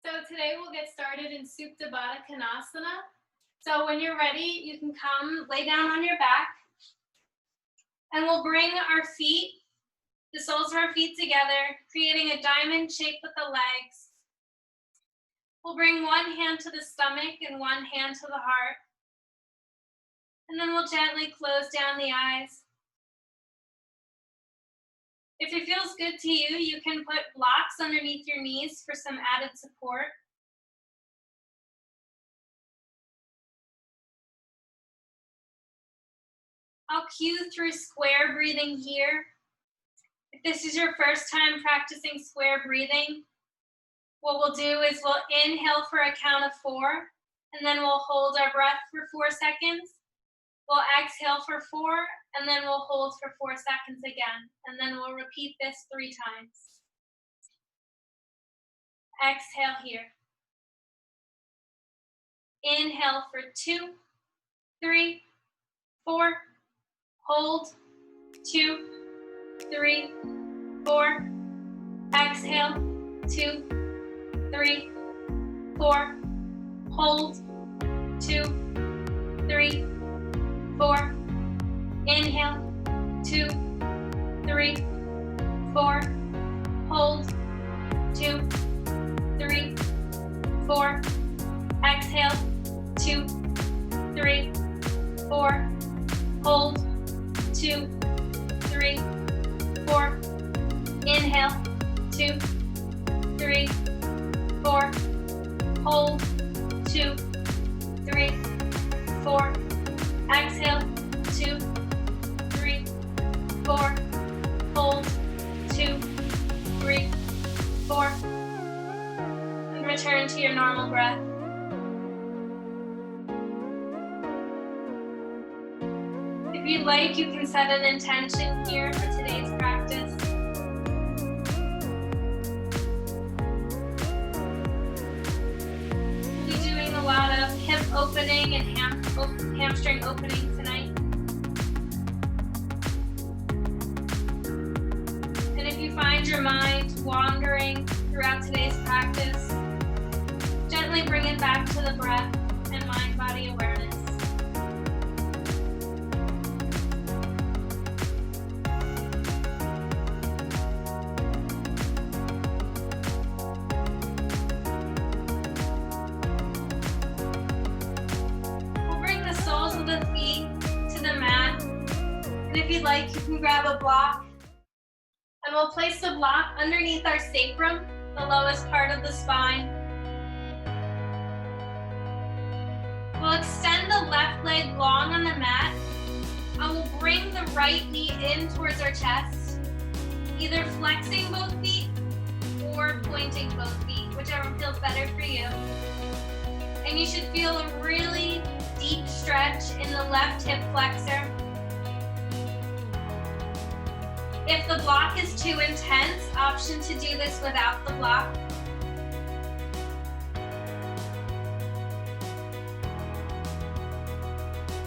So today we'll get started in 𝑭𝒓𝒐𝒂𝒔𝒂. So when you're ready, you can come lay down on your back, and we'll bring our feet, the soles of our feet together, creating a diamond shape with the legs. We'll bring one hand to the stomach and one hand to the heart. And then we'll gently close down the eyes. If it feels good to you, you can put blocks underneath your knees for some added support. I'll cue through square breathing here. If this is your first time practicing square breathing, what we'll do is we'll inhale for a count of 4, and then we'll hold our breath for 4 seconds. We'll exhale for 4, and then we'll hold for 4 seconds again, and then we'll repeat this 3 times. Exhale here. Inhale for 2, 3, 4. Hold, 2, 3, 4. Exhale, 2, 3, 4. Hold, 2, 3, 4. Inhale, 2, 3, 4. Hold, 2, 3, 4. Exhale, 2, 3, 4. Hold, 2, 3, 4. Inhale, 2, 3, 4. Hold, 2, 3, 4. Exhale, 2, 3, 4. Hold, 2, 3, 4. And return to your normal breath. If you'd like, you can set an intention here for today's practice. We'll be doing a lot of hip opening and hamstring opening tonight. And if you find your mind wandering throughout today's practice, gently bring it back to the breath and mind-body awareness. The feet to the mat, and if you'd like, you can grab a block, and we'll place the block underneath our sacrum, the lowest part of the spine. We'll extend the left leg long on the mat, and we'll bring the right knee in towards our chest, either flexing both feet or pointing both feet, whichever feels better for you. And you should feel a really deep stretch in the left hip flexor. If the block is too intense, option to do this without the block.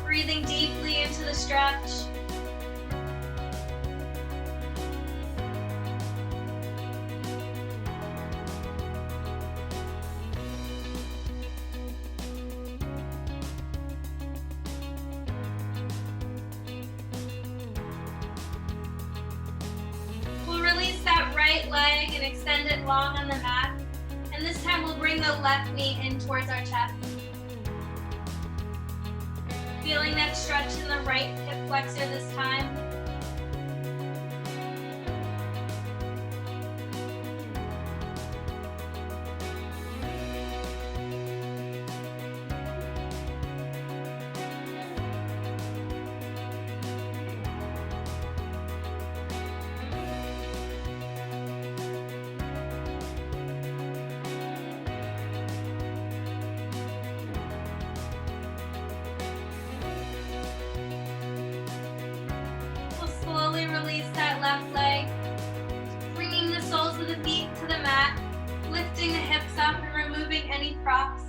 Breathing deeply into the stretch. Leg and extend it long on the mat, and this time we'll bring the left knee in towards our chest. Feeling that stretch in the right hip flexor this time. Release that left leg, bringing the soles of the feet to the mat, lifting the hips up and removing any props.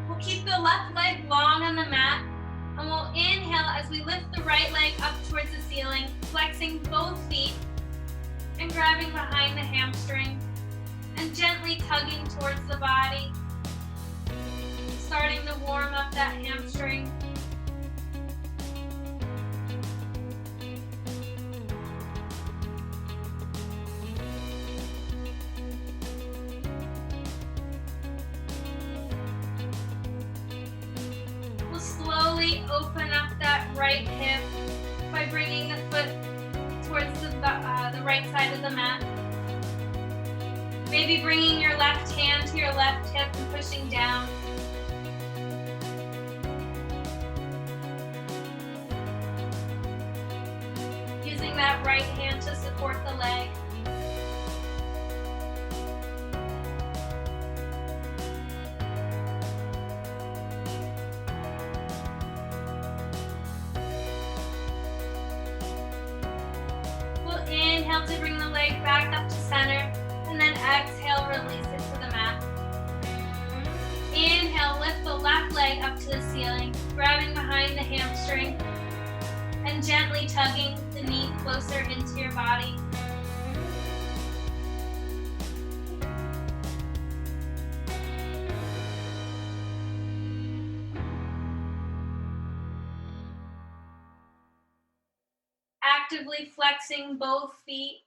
We'll keep the left leg long on the mat, and we'll inhale as we lift the right leg up towards the ceiling, flexing both feet. and grabbing behind the hamstring and gently tugging towards the body, starting to warm up that hamstring. We'll slowly open up that right hip by bringing the foot towards the right side of the mat. Maybe bringing your left hand to your left hip and pushing down. Using that right hand to support the leg. We'll inhale to bring the leg back up to center, and then exhale, release it to the mat. Inhale, lift the left leg up to the ceiling, grabbing behind the hamstring, and gently tugging the knee closer into your body. Actively flexing both feet.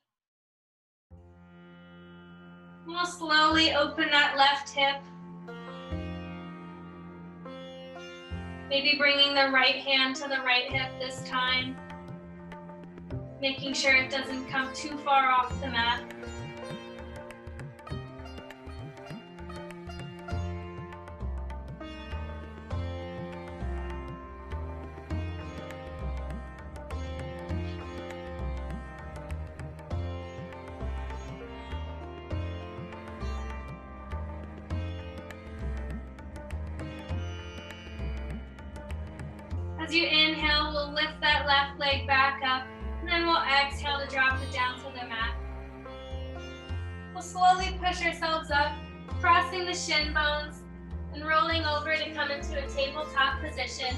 We'll slowly open that left hip. Maybe bringing the right hand to the right hip this time. Making sure it doesn't come too far off the mat. As you inhale, we'll lift that left leg back up, and then we'll exhale to drop it down to the mat. We'll slowly push ourselves up, crossing the shin bones, and rolling over to come into a tabletop position.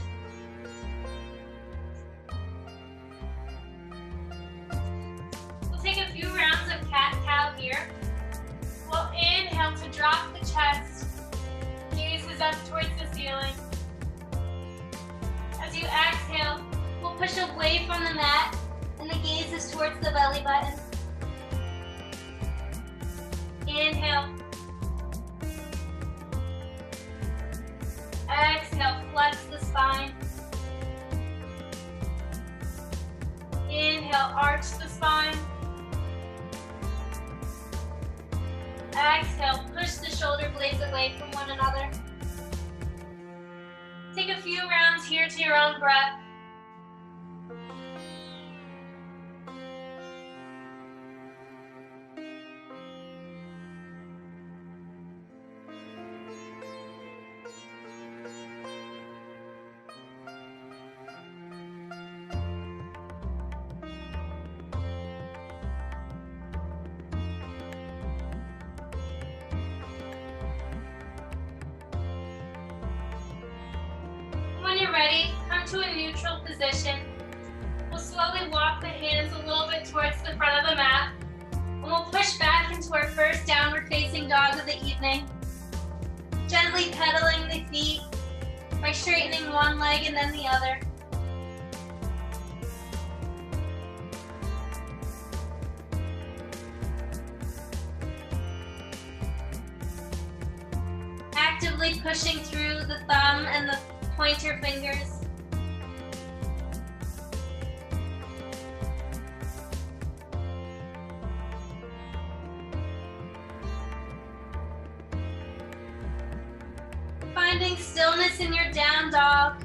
We'll take a few rounds of cat-cow here. We'll inhale to drop the chest, gaze is up towards the ceiling. As you exhale, we'll push away from the mat and the gaze is towards the belly button. Inhale. Exhale, flex the spine. Inhale, arch the spine. Exhale, push the shoulder blades away from one another. Take a few rounds here to your own breath. When you're ready, come to a neutral position. We'll slowly walk the hands a little bit towards the front of the mat. And we'll push back into our first downward facing dog of the evening. Gently pedaling the feet by straightening one leg and then the other. Actively pushing through the thumb and the pointer fingers. Finding stillness in your down dog,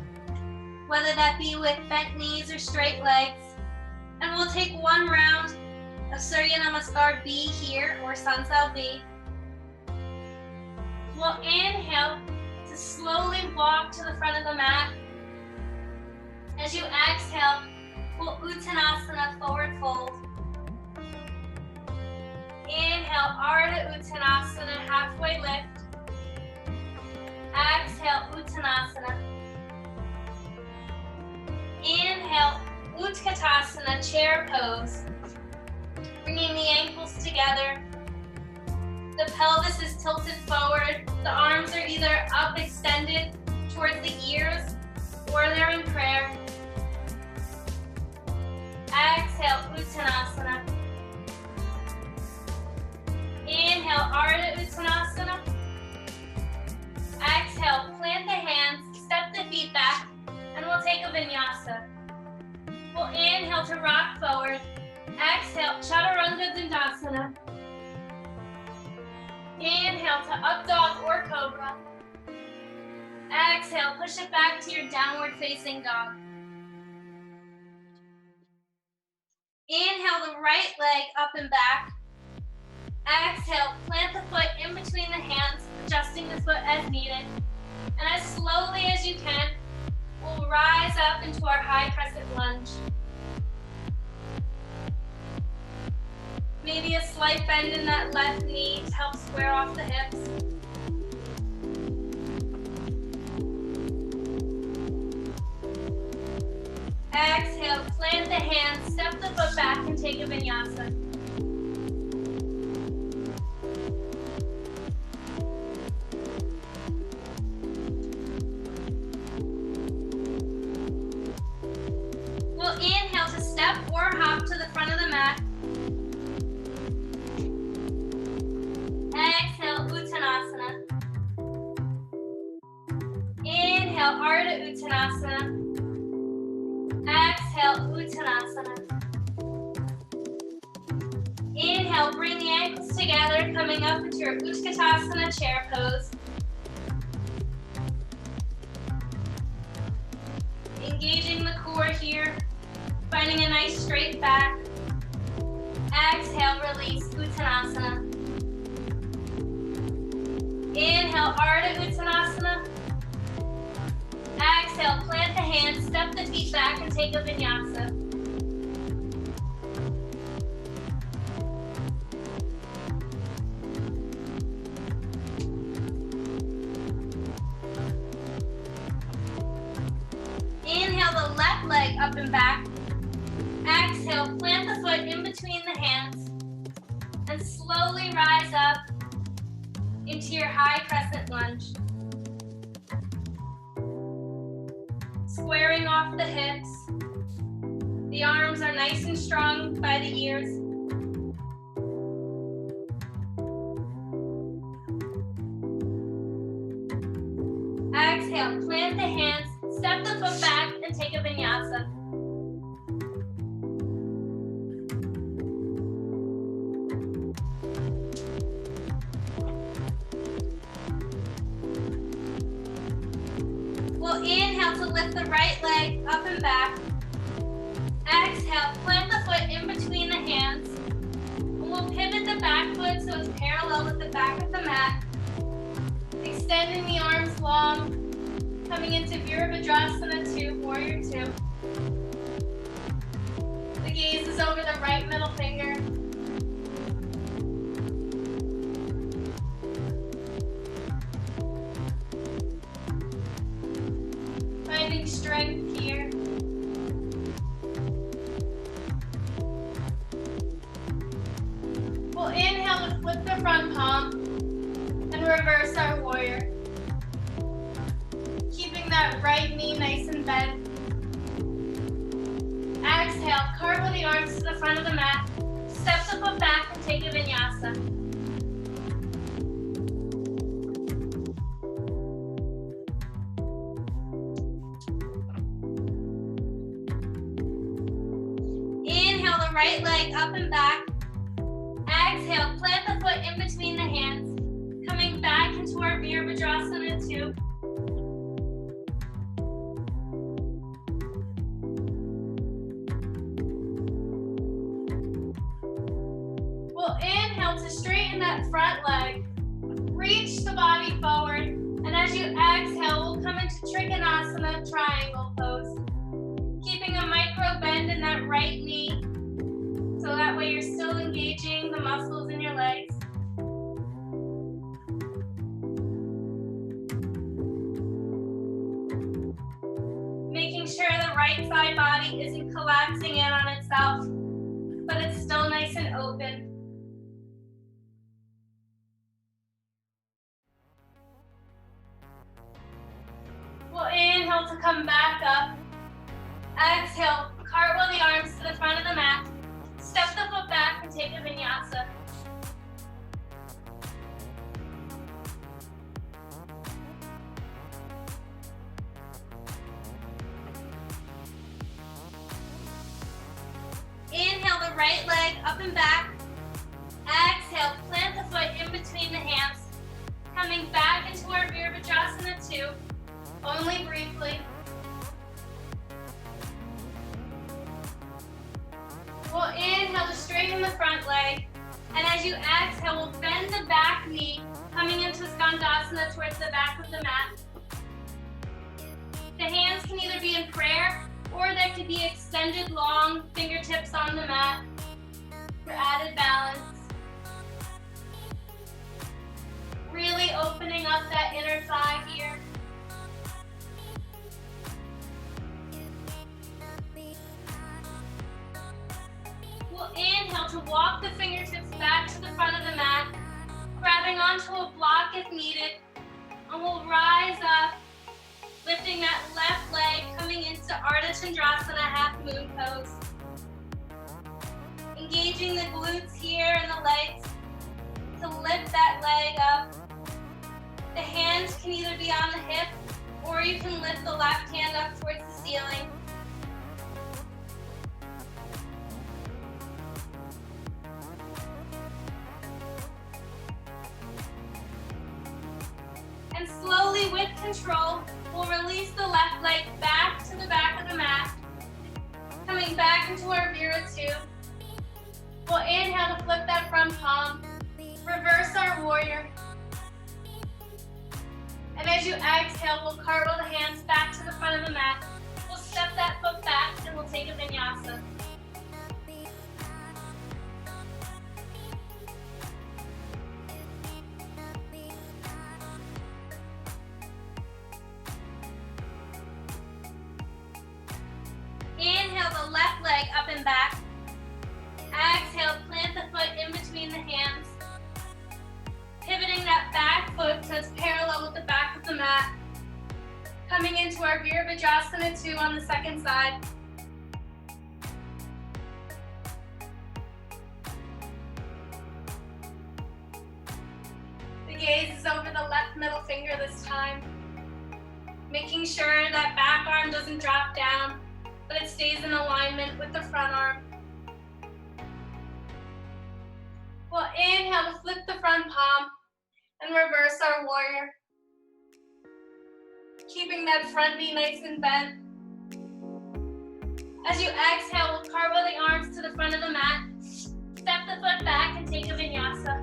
whether that be with bent knees or straight legs. And we'll take one round of Surya Namaskar B here, or Sansal B. We'll inhale to slowly walk to the front of the mat. As you exhale, we'll Uttanasana, forward fold. Inhale, Ardha Uttanasana, halfway lift. Exhale, Uttanasana. Inhale, Utkatasana, chair pose. Bringing the ankles together. The pelvis is tilted forward. The arms are either up extended towards the ears or they're in prayer. Exhale, Uttanasana. Inhale, Ardha Uttanasana. Exhale, plant the hands, step the feet back, and we'll take a vinyasa. We'll inhale to rock forward. Exhale, Chaturanga Dandasana. Inhale to up dog or cobra. Exhale, push it back to your downward facing dog. Inhale the right leg up and back. Exhale, plant the foot in between the hands, adjusting the foot as needed. And as slowly as you can, we'll rise up into our high crescent lunge. Maybe a slight bend in that left knee to help square off the hips. Exhale, plant the hands, step the foot back and take a vinyasa. We'll inhale to step or hop to the front of the mat. Exhale, Uttanasana. Inhale, Ardha Uttanasana. Exhale, Uttanasana. Inhale, bring the ankles together, coming up into your Utkatasana chair pose. Engaging the core here, finding a nice straight back. Exhale, release, Uttanasana. Inhale, Ardha Uttanasana. Exhale, plant the hands, step the feet back and take a vinyasa. Inhale the left leg up and back. Exhale, plant the foot in between the hands and slowly rise up into your high crescent lunge. Squaring off the hips. The arms are nice and strong by the ears. Exhale, plant the hands, step the foot back and take a vinyasa. We'll inhale to lift the right leg up and back. Exhale, plant the foot in between the hands. And we'll pivot the back foot so it's parallel with the back of the mat. Extending the arms long, coming into 𝑽𝒊𝒏𝒚𝒂𝒔𝒂 2, Warrior 2. The gaze is over the right middle finger. Finding strength here. We'll inhale to flip the front palm and reverse our warrior. Keeping that right knee nice and bent. Exhale, cartwheel the arms to the front of the mat. Step the foot back and take a vinyasa. Inhale the right leg up and back. Exhale, plant the foot in between the hands. Coming back into our 𝑽𝒊𝒏𝒚𝒂𝒔𝒂 2. We'll inhale to straighten that front leg. Reach the body forward. And as you exhale, we'll come into Trikonasana, triangle pose. Keeping a micro bend in that right knee. So that way you're still engaging the muscles in your legs. Making sure the right side body isn't collapsing in on itself, but it's still nice and open. to come back up. Exhale, cartwheel the arms to the front of the mat. Step the foot back and take a vinyasa. Inhale the right leg up and back. Exhale, plant the foot in between the hands. Coming back into our 𝑽𝒊𝒏𝒚𝒂𝒔𝒂 2, only briefly. We'll inhale to straighten the front leg. And as you exhale, we'll bend the back knee, coming into Skandasana towards the back of the mat. The hands can either be in prayer, or there could be extended long fingertips on the mat for added balance. Really opening up that inner thigh here. We'll inhale to walk the fingertips back to the front of the mat, grabbing onto a block if needed, and we'll rise up, lifting that left leg, coming into Ardha Chandrasana, half moon pose. Engaging the glutes here and the legs to lift that leg up. The hands can either be on the hip, or you can lift the left hand up towards the ceiling. And slowly, with control, we'll release the left leg back to the back of the mat, coming back into our 𝑭𝒓𝒐𝒈. We'll inhale to flip that front palm, reverse our warrior. And as you exhale, we'll cartwheel the hands back to the front of the mat. We'll step that foot back and we'll take a vinyasa. Inhale the left leg up and back. Exhale, plant the foot in between the hands. Pivoting that back foot so it's parallel with the back of the mat. Coming into our 𝑽𝒊𝒏𝒚𝒂𝒔𝒂 2 on the second side. The gaze is over the left middle finger this time. Making sure that back arm doesn't drop down, but it stays in alignment with the front arm. We'll inhale to flip the front palm and reverse our warrior. Keeping that front knee nice and bent. As you exhale, we'll cartwheel the arms to the front of the mat. Step the foot back and take a vinyasa.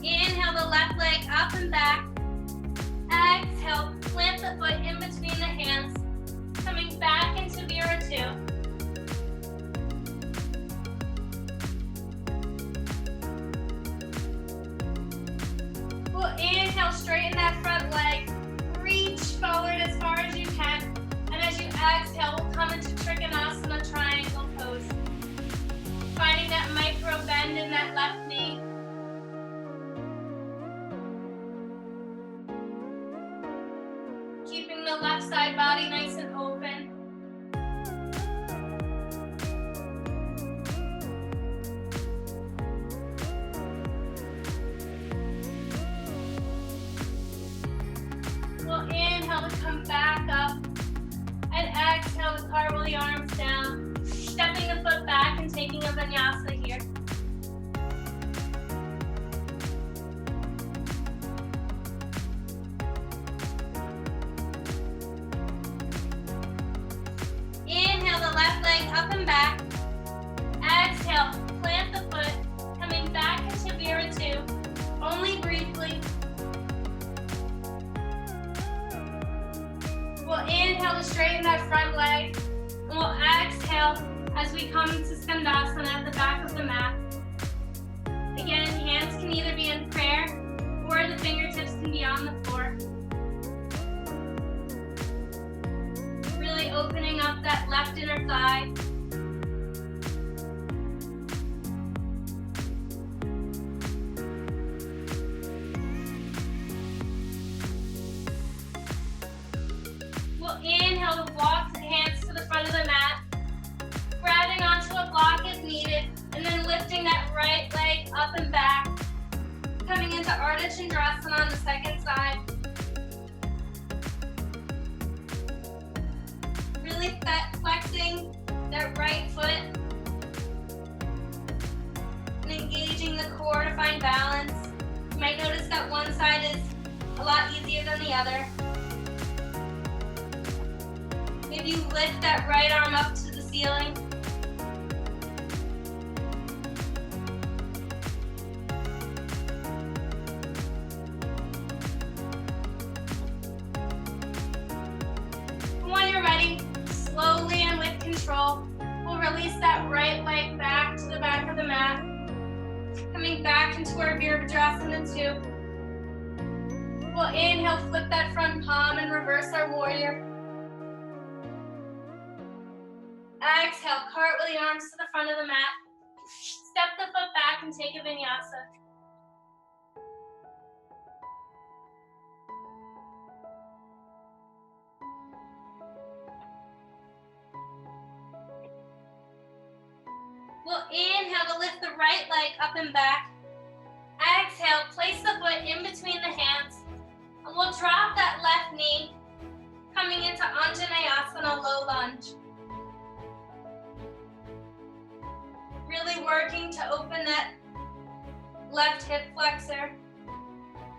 Inhale the left leg up and back. Exhale, plant the foot in between the hands, coming back into 𝑭𝒓𝒐𝒈. We'll inhale, straighten that front leg, reach forward as far as you can, and as you exhale, we'll come into Trikonasana triangle pose. Finding that micro bend in that left knee. Keeping the left side body nice and open. We'll inhale to come back up and exhale to cartwheel the arms down, stepping the foot back and taking a vinyasa here. Inhale the left leg up and back. Exhale, plant the foot, coming back into 𝑭𝒓𝒐𝒈, only briefly. We'll inhale to straighten that front leg, and we'll exhale as we come into Skandasana at the back of the mat. Again, hands can either be in prayer, or the fingertips can be on the floor. Really opening up that left inner thigh. Coming into Ardha Chandrasana on the second side. Really flexing that right foot and engaging the core to find balance. You might notice that one side is a lot easier than the other. Maybe you lift that right arm up to the ceiling. When you're ready, slowly and with control, we'll release that right leg back to the back of the mat. Coming back into our 𝑽𝒊𝒏𝒚𝒂𝒔𝒂 2. We'll inhale, flip that front palm and reverse our warrior. Exhale, cartwheel the arms to the front of the mat. Step the foot back and take a vinyasa. We'll inhale to lift the right leg up and back. Exhale, place the foot in between the hands. And we'll drop that left knee, coming into Anjaneyasana, low lunge. Really working to open that left hip flexor.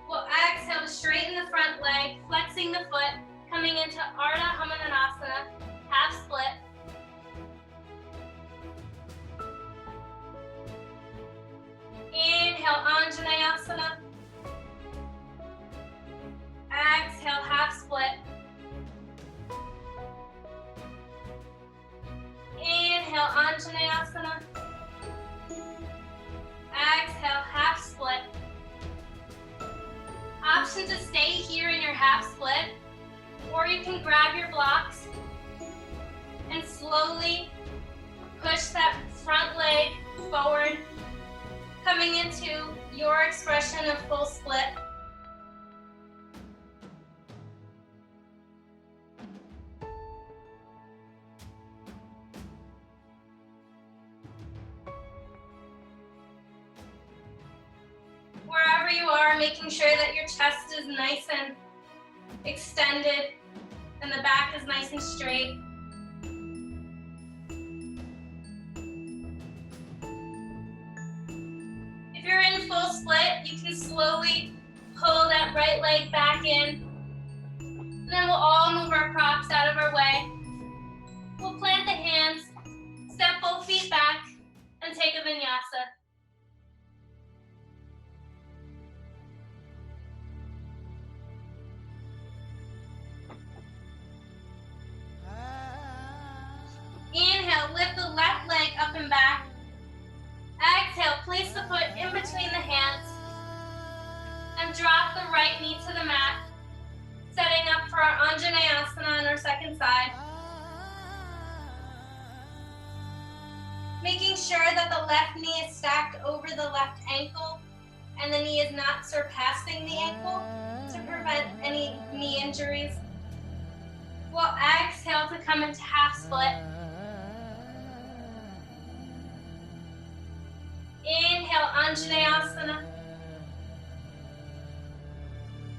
We'll exhale to straighten the front leg, flexing the foot, coming into Ardha Hamananasana, half split. Inhale, Anjaneyasana. Exhale, half split. Inhale, Anjaneyasana. Exhale, half split. Option to stay here in your half split, or you can grab your blocks and slowly push that front leg forward, coming into your expression of full split. Wherever you are, making sure that your chest is nice and extended and the back is nice and straight. If you're in full split, you can slowly pull that right leg back in. And then we'll all move our props out of our way. We'll plant the hands, step both feet back, and take a vinyasa. Inhale, lift the left leg up and back. Exhale, place the foot in between the hands and drop the right knee to the mat, setting up for our Anjaneyasana on our second side. Making sure that the left knee is stacked over the left ankle and the knee is not surpassing the ankle to prevent any knee injuries. We'll exhale to come into half split. Inhale, Anjaneyasana.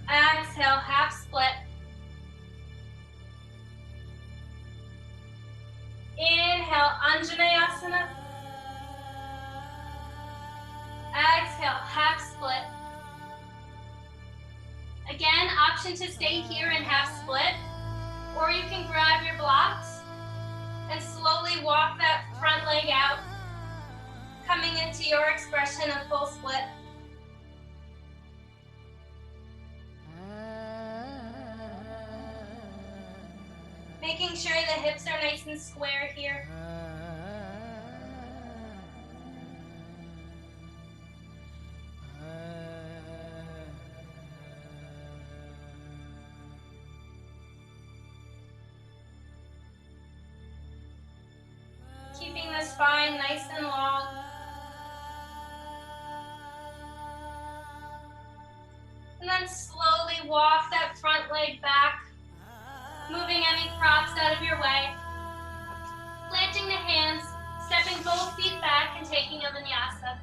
Exhale, half split. Inhale, Anjaneyasana. Exhale, half split. Again, option to stay here in half split, or you can grab your blocks and slowly walk that front leg out, coming into your expression of full split. Making sure the hips are nice and square here. Keeping the spine nice and long. And then slowly walk that front leg back, moving any props out of your way. Planting the hands, stepping both feet back and taking a vinyasa.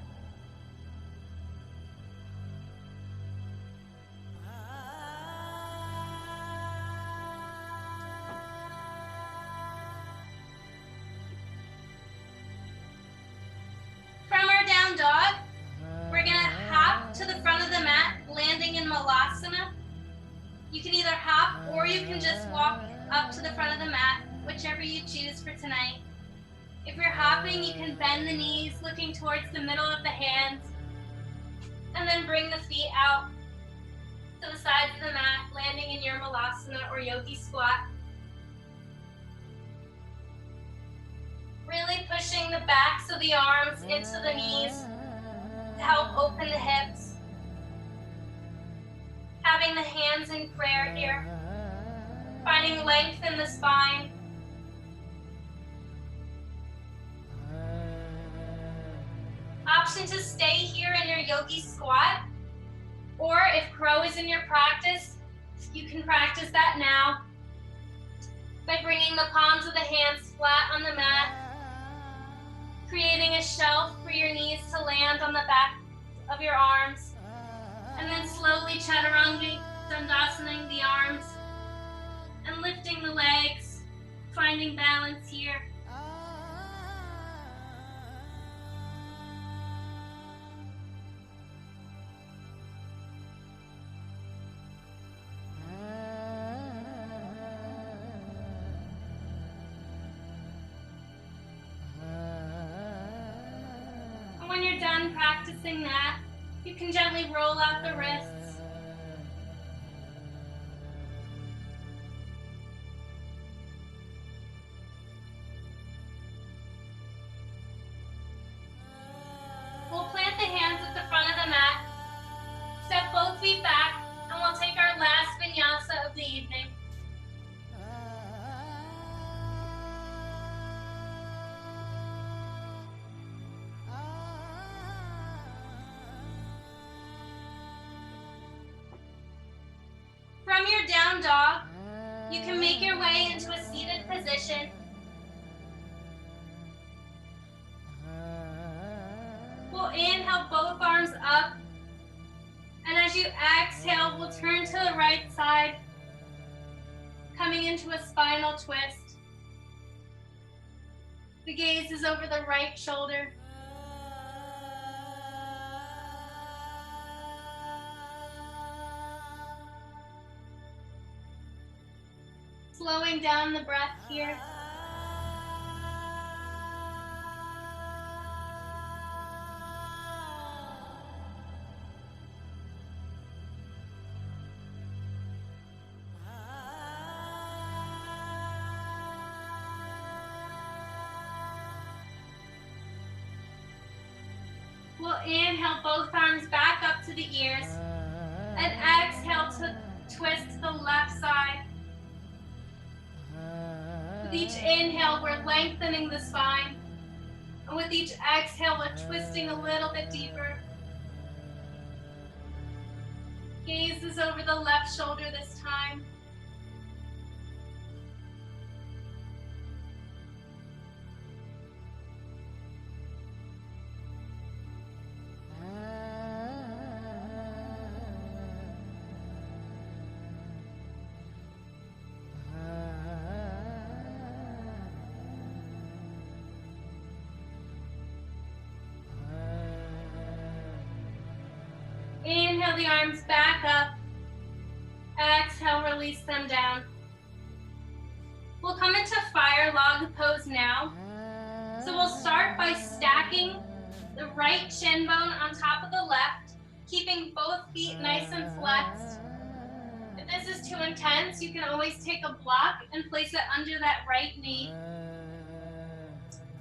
Virmalasana. You can either hop or you can just walk up to the front of the mat, whichever you choose for tonight. If you're hopping, you can bend the knees, looking towards the middle of the hands, and then bring the feet out to the sides of the mat, landing in your Malasana or yogi squat. Really pushing the backs of the arms into the knees to help open the hips. Having the hands in prayer here. Finding length in the spine. Option to stay here in your yogi squat, or if crow is in your practice, you can practice that now by bringing the palms of the hands flat on the mat, creating a shelf for your knees to land on the back of your arms, and then slowly chaturanga dandasanaing the arms and lifting the legs, finding balance here. And when you're done practicing that, you can gently roll out the wrists. We'll plant the hands at the front of the mat, step both feet back, and we'll take our last vinyasa of the evening. From your down dog, you can make your way into a seated position. We'll inhale both arms up, and as you exhale, we'll turn to the right side, coming into a spinal twist. The gaze is over the right shoulder. Slowing down the breath here. We'll inhale both arms back up to the ears and exhale to twist to the left side. With each inhale, we're lengthening the spine. And with each exhale, we're twisting a little bit deeper. Gaze is over the left shoulder this time. Inhale the arms back up. Exhale, release them down. We'll come into fire log pose now. So we'll start by stacking the right shin bone on top of the left, keeping both feet nice and flexed. If this is too intense, you can always take a block and place it under that right knee.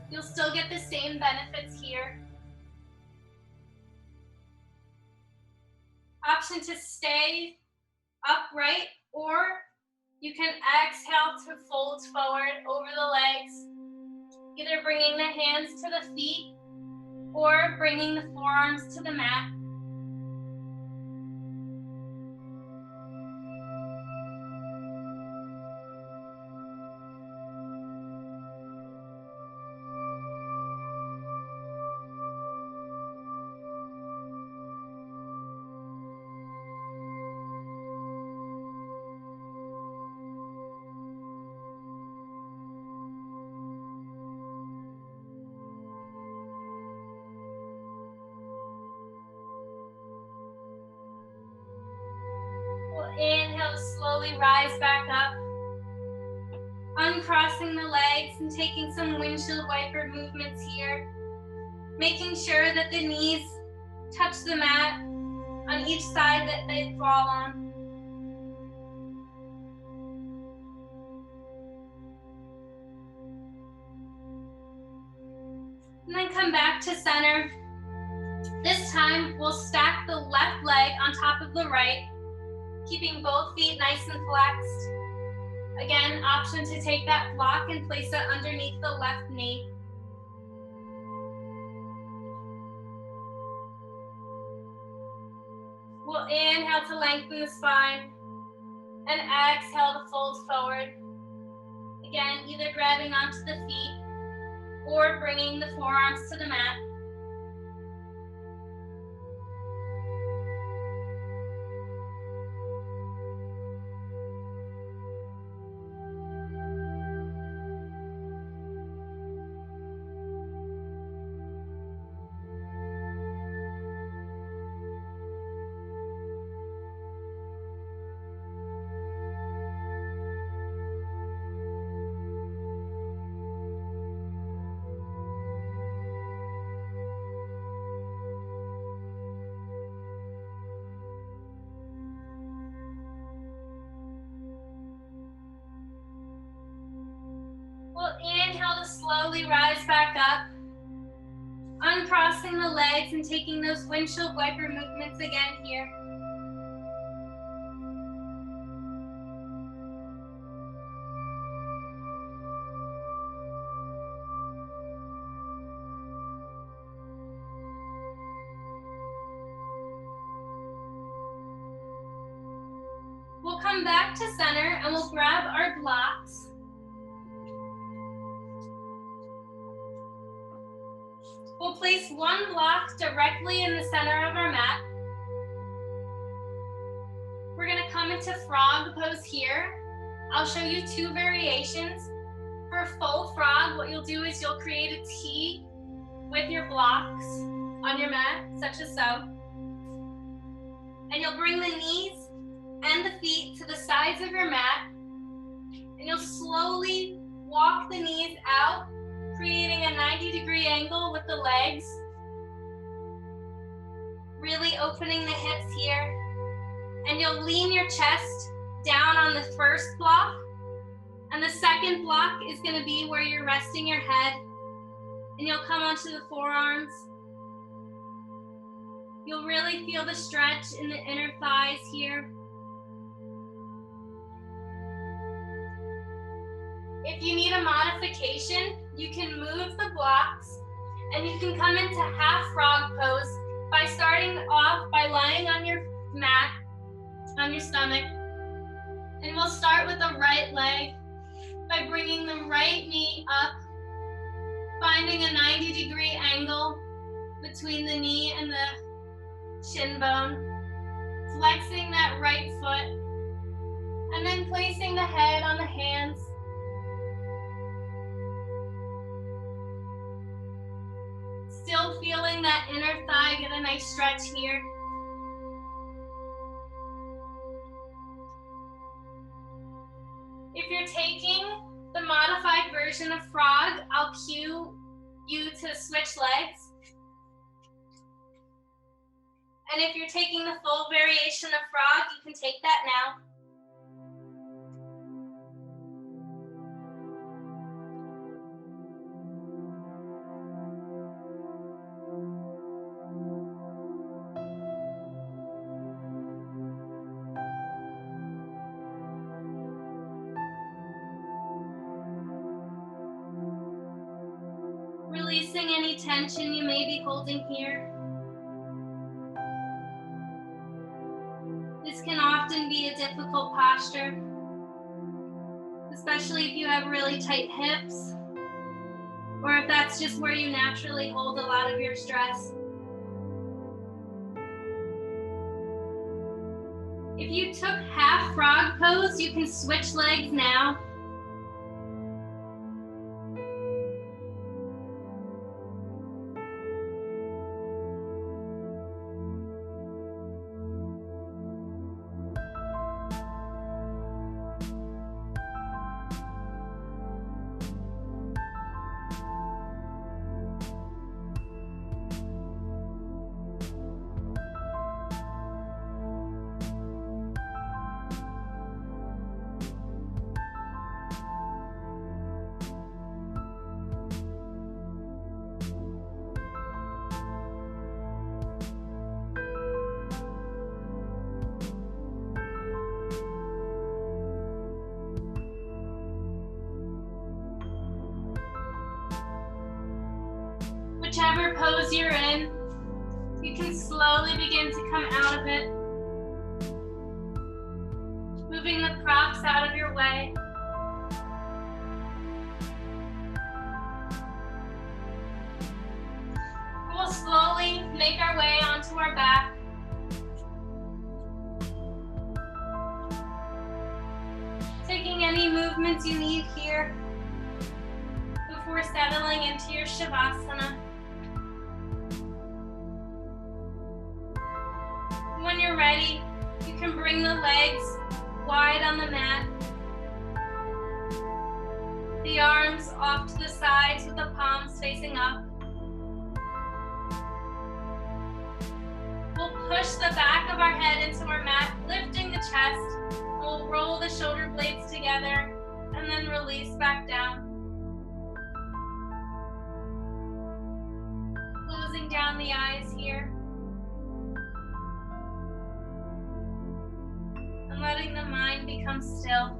You'll still get the same benefits here. Option to stay upright, or you can exhale to fold forward over the legs, either bringing the hands to the feet or bringing the forearms to the mat. Inhale to slowly rise back up. Uncrossing the legs and taking some windshield wiper movements here. Making sure that the knees touch the mat on each side that they fall on. And then come back to center. This time, we'll stack the left leg on top of the right, keeping both feet nice and flexed. Again, option to take that block and place it underneath the left knee. We'll inhale to lengthen the spine and exhale to fold forward. Again, either grabbing onto the feet or bringing the forearms to the mat. We'll inhale to slowly rise back up, uncrossing the legs and taking those windshield wiper movements again here. We'll come back to center and we'll grab our blocks. We'll place one block directly in the center of our mat. We're going to come into frog pose here. I'll show you two variations. For full frog, what you'll do is you'll create a T with your blocks on your mat, such as so. And you'll bring the knees and the feet to the sides of your mat. And you'll slowly walk the knees out, creating a 90-degree angle with the legs. Really opening the hips here. And you'll lean your chest down on the first block. And the second block is going to be where you're resting your head. And you'll come onto the forearms. You'll really feel the stretch in the inner thighs here. If you need a modification, you can move the blocks and you can come into half frog pose by starting off by lying on your mat, on your stomach. And we'll start with the right leg by bringing the right knee up, finding a 90-degree angle between the knee and the shin bone, flexing that right foot, and then placing the head on the hands. Still feeling that inner thigh, get a nice stretch here. If you're taking the modified version of frog, I'll cue you to switch legs. And if you're taking the full variation of frog, you can take that now. Releasing any tension you may be holding here. This can often be a difficult posture, especially if you have really tight hips, or if that's just where you naturally hold a lot of your stress. If you took half frog pose, you can switch legs now. slowly begin to come out of it, moving the props out of your way. We'll slowly make our way onto our back. Taking any movements you need here before settling into your Shavasana. When you're ready, you can bring the legs wide on the mat. The arms off to the sides with the palms facing up. We'll push the back of our head into our mat, lifting the chest. We'll roll the shoulder blades together and then release back down. Closing down the eyes here. And letting the mind become still.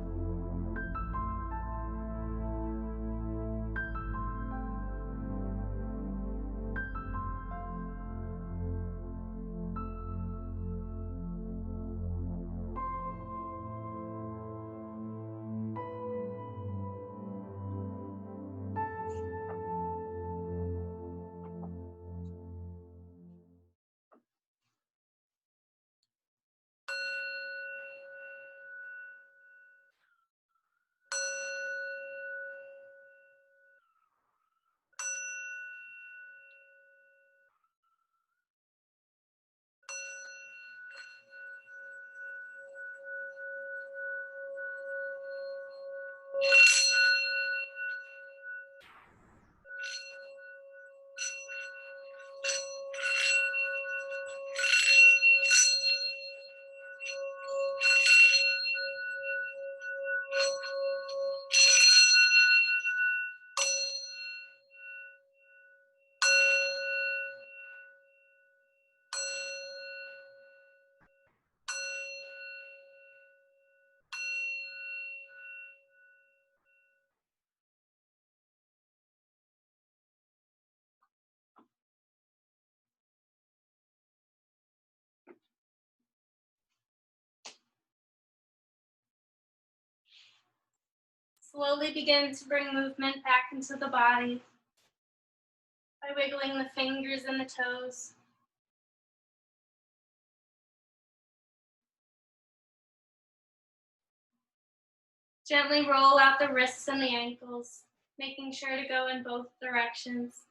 Slowly begin to bring movement back into the body by wiggling the fingers and the toes. Gently roll out the wrists and the ankles, making sure to go in both directions.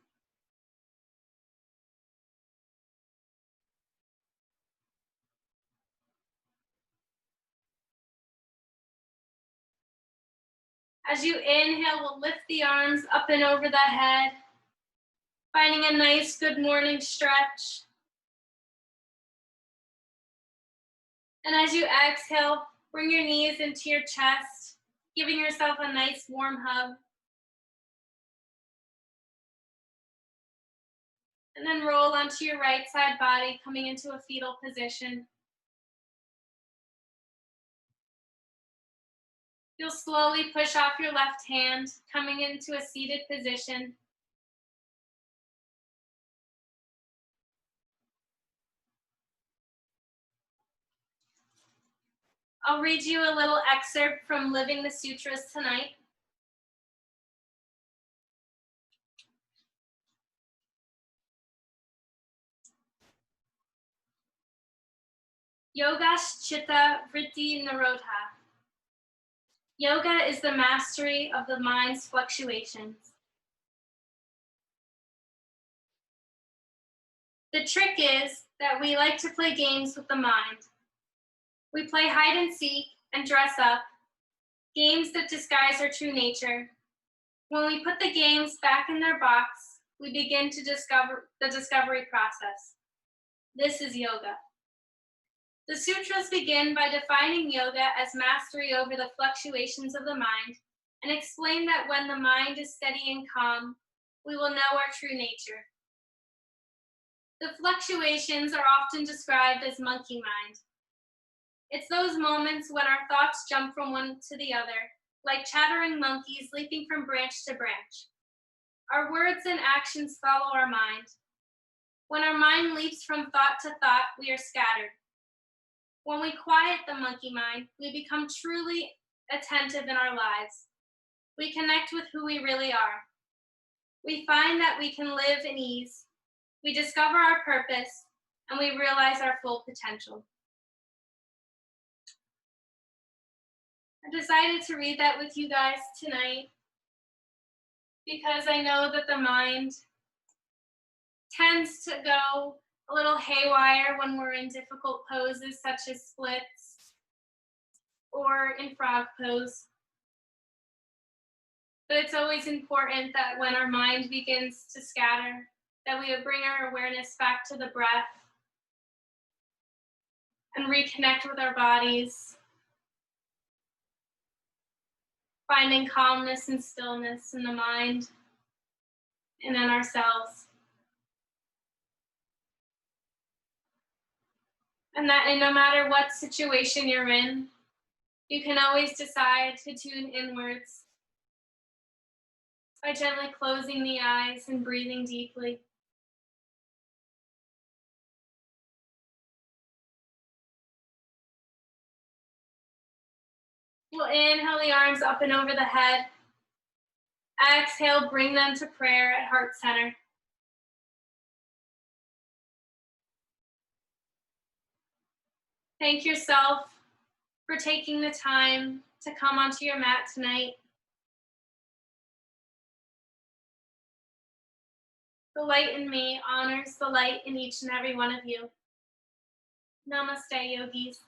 As you inhale, we'll lift the arms up and over the head, finding a nice good morning stretch. And as you exhale, bring your knees into your chest, giving yourself a nice warm hug. And then roll onto your right side body, coming into a fetal position. You'll slowly push off your left hand, coming into a seated position. I'll read you a little excerpt from Living the Sutras tonight. Yoga's Chitta Vritti Nirodha. Yoga is the mastery of the mind's fluctuations. The trick is that we like to play games with the mind. We play hide and seek and dress up, games that disguise our true nature. When we put the games back in their box, we begin to discover the discovery process. This is yoga. The sutras begin by defining yoga as mastery over the fluctuations of the mind and explain that when the mind is steady and calm, we will know our true nature. The fluctuations are often described as monkey mind. It's those moments when our thoughts jump from one to the other, like chattering monkeys leaping from branch to branch. Our words and actions follow our mind. When our mind leaps from thought to thought, we are scattered. When we quiet the monkey mind, we become truly attentive in our lives. We connect with who we really are. We find that we can live in ease. We discover our purpose, and we realize our full potential. I decided to read that with you guys tonight because I know that the mind tends to go a little haywire when we're in difficult poses such as splits or in frog pose. But it's always important that when our mind begins to scatter, that we bring our awareness back to the breath and reconnect with our bodies, finding calmness and stillness in the mind and in ourselves. And that no matter what situation you're in, you can always decide to tune inwards by gently closing the eyes and breathing deeply. We'll inhale the arms up and over the head. Exhale, bring them to prayer at heart center. Thank yourself for taking the time to come onto your mat tonight. The light in me honors the light in each and every one of you. Namaste, yogis.